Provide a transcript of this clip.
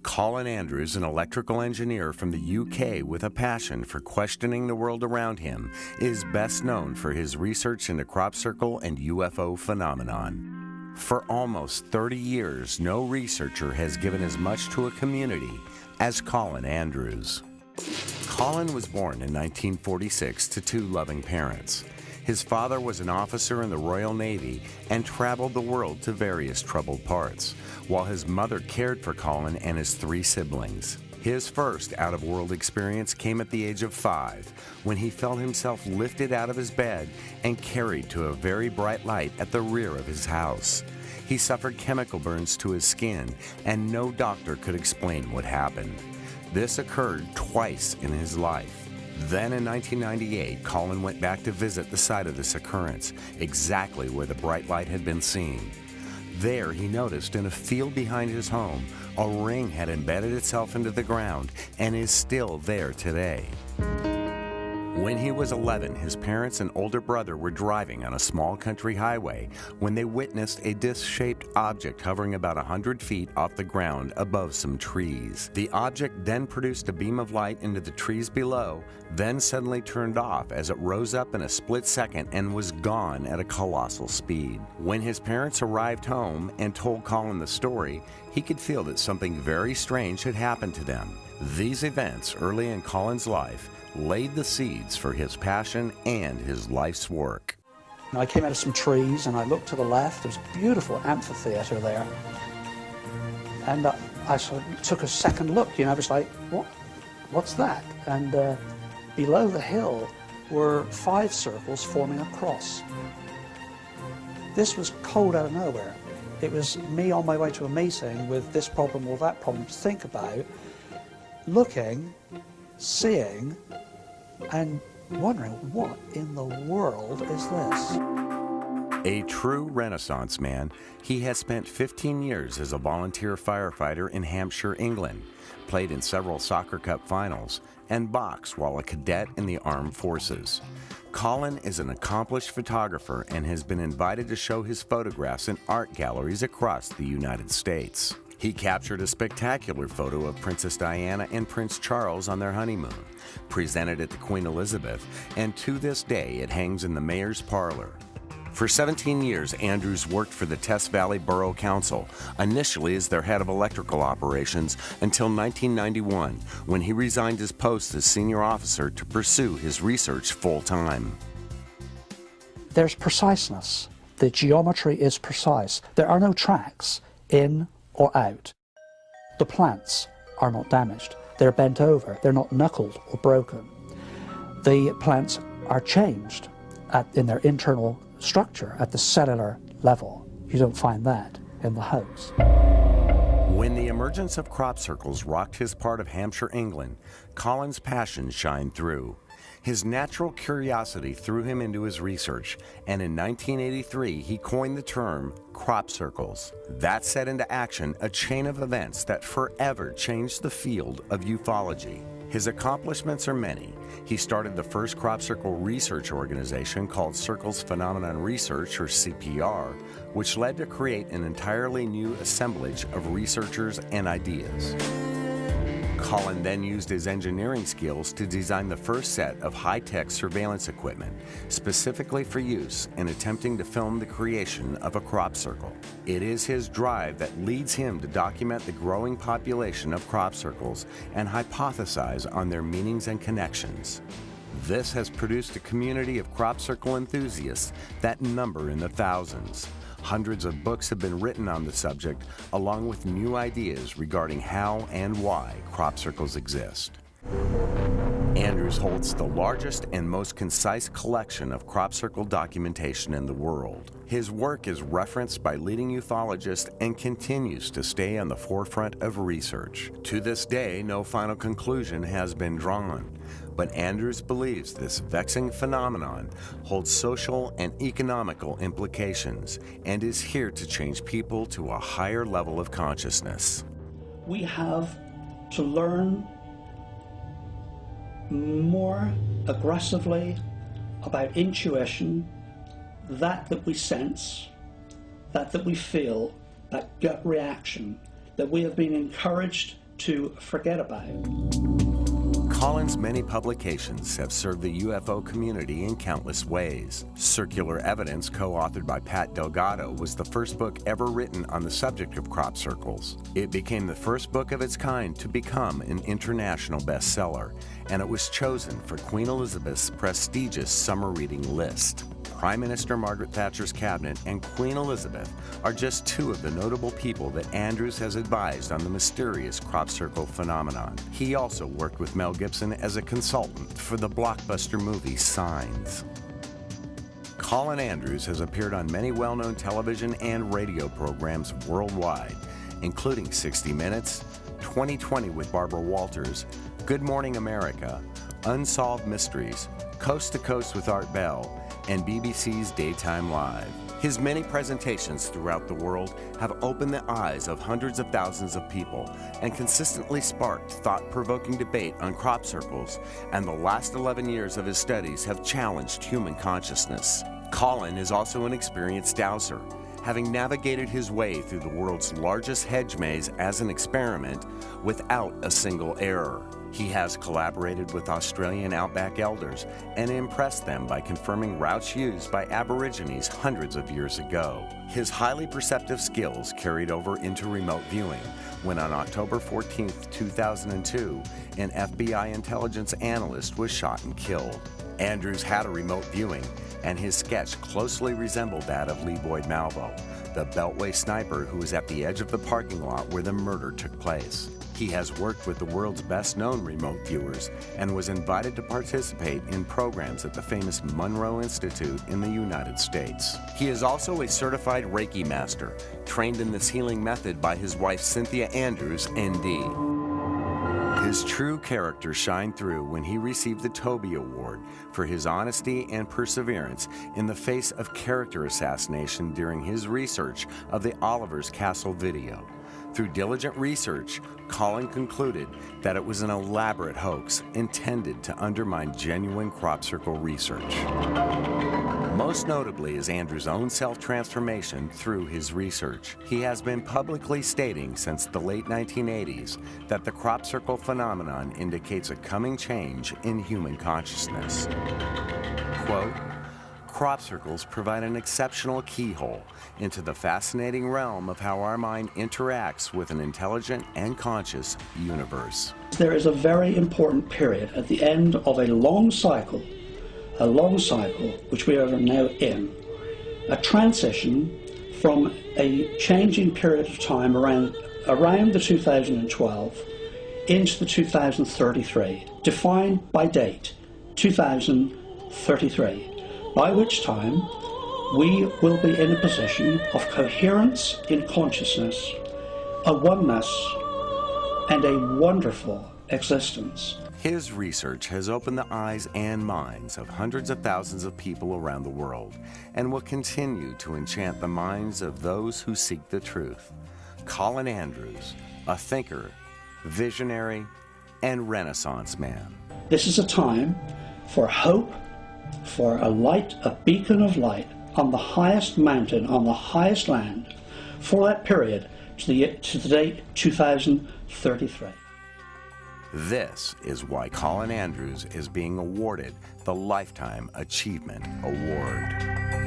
Colin Andrews, an electrical engineer from the UK with a passion for questioning the world around him, is best known for his research into crop circle and UFO phenomenon. For almost 30 years, no researcher has given as much to a community as Colin Andrews. Colin was born in 1946 to two loving parents. His father was an officer in the Royal Navy and traveled the world to various troubled parts, while his mother cared for Colin and his three siblings. His first out-of-world experience came at the age of 5, when he felt himself lifted out of his bed and carried to a very bright light at the rear of his house. He suffered chemical burns to his skin, and no doctor could explain what happened. This occurred twice in his life. Then in 1998, Colin went back to visit the site of this occurrence, exactly where the bright light had been seen. There he noticed in a field behind his home, a ring had embedded itself into the ground and is still there today. When he was 11, his parents and older brother were driving on a small country highway when they witnessed a disc-shaped object hovering about 100 feet off the ground above some trees. The object then produced a beam of light into the trees below, then suddenly turned off as it rose up in a split second and was gone at a colossal speed. When his parents arrived home and told Colin the story, he could feel that something very strange had happened to them. These events early in Colin's life laid the seeds for his passion and his life's work. I came out of some trees and I looked to the left. There was a beautiful amphitheater there. And I sort of took a second look, I was like, what's that? And below the hill were 5 circles forming a cross. This was cold out of nowhere. It was me on my way to a meeting with this problem or that problem to think about, looking, seeing, and wondering, what in the world is this? A true Renaissance man, he has spent 15 years as a volunteer firefighter in Hampshire, England, played in several soccer cup finals, and boxed while a cadet in the armed forces. Colin is an accomplished photographer and has been invited to show his photographs in art galleries across the United States. He captured a spectacular photo of Princess Diana and Prince Charles on their honeymoon, presented it to Queen Elizabeth, and to this day it hangs in the mayor's parlor. For 17 years, Andrews worked for the Tess Valley Borough Council, initially as their head of electrical operations until 1991, when he resigned his post as senior officer to pursue his research full-time. There's preciseness. The geometry is precise. There are no tracks in or out. The plants are not damaged. They're bent over. They're not knuckled or broken. The plants are changed in their internal structure at the cellular level. You don't find that in the house. When the emergence of crop circles rocked his part of Hampshire, England, Colin's passion shined through. His natural curiosity threw him into his research, and in 1983 he coined the term crop circles. That set into action a chain of events that forever changed the field of ufology. His accomplishments are many. He started the first crop circle research organization called Circles Phenomenon Research, or CPR, which led to create an entirely new assemblage of researchers and ideas. Colin then used his engineering skills to design the first set of high-tech surveillance equipment, specifically for use in attempting to film the creation of a crop circle. It is his drive that leads him to document the growing population of crop circles and hypothesize on their meanings and connections. This has produced a community of crop circle enthusiasts that number in the thousands. Hundreds of books have been written on the subject, along with new ideas regarding how and why crop circles exist. Andrews holds the largest and most concise collection of crop circle documentation in the world. His work is referenced by leading ufologists and continues to stay on the forefront of research. To this day, no final conclusion has been drawn, but Andrews believes this vexing phenomenon holds social and economical implications and is here to change people to a higher level of consciousness. We have to learn more aggressively about intuition, that we sense, that we feel, that gut reaction that we have been encouraged to forget about. Colin's many publications have served the UFO community in countless ways. Circular Evidence, co-authored by Pat Delgado, was the first book ever written on the subject of crop circles. It became the first book of its kind to become an international bestseller, and it was chosen for Queen Elizabeth's prestigious summer reading list. Prime Minister Margaret Thatcher's cabinet and Queen Elizabeth are just two of the notable people that Andrews has advised on the mysterious crop circle phenomenon. He also worked with Mel Gibson as a consultant for the blockbuster movie Signs. Colin Andrews has appeared on many well-known television and radio programs worldwide, including 60 Minutes, 2020 with Barbara Walters, Good Morning America, Unsolved Mysteries, Coast to Coast with Art Bell, and BBC's Daytime Live. His many presentations throughout the world have opened the eyes of hundreds of thousands of people and consistently sparked thought-provoking debate on crop circles, and the last 11 years of his studies have challenged human consciousness. Colin is also an experienced dowser, having navigated his way through the world's largest hedge maze as an experiment without a single error. He has collaborated with Australian outback elders and impressed them by confirming routes used by Aborigines hundreds of years ago. His highly perceptive skills carried over into remote viewing when on October 14, 2002, an FBI intelligence analyst was shot and killed. Andrews had a remote viewing, and his sketch closely resembled that of Lee Boyd Malvo, the Beltway sniper who was at the edge of the parking lot where the murder took place. He has worked with the world's best-known remote viewers and was invited to participate in programs at the famous Monroe Institute in the United States. He is also a certified Reiki master, trained in this healing method by his wife Cynthia Andrews, ND. His true character shined through when he received the Toby Award for his honesty and perseverance in the face of character assassination during his research of the Oliver's Castle video. Through diligent research, Colin concluded that it was an elaborate hoax intended to undermine genuine crop circle research. Most notably is Andrews' own self-transformation through his research. He has been publicly stating since the late 1980s that the crop circle phenomenon indicates a coming change in human consciousness. Quote, crop circles provide an exceptional keyhole into the fascinating realm of how our mind interacts with an intelligent and conscious universe. There is a very important period at the end of a long cycle which we are now in, a transition from a changing period of time around the 2012 into the 2033, defined by date, 2033, by which time we will be in a position of coherence in consciousness, a oneness, and a wonderful existence. His research has opened the eyes and minds of hundreds of thousands of people around the world and will continue to enchant the minds of those who seek the truth. Colin Andrews, a thinker, visionary, and Renaissance man. This is a time for hope, for a light, a beacon of light on the highest mountain, on the highest land, for that period to the date 2033. This is why Colin Andrews is being awarded the Lifetime Achievement Award.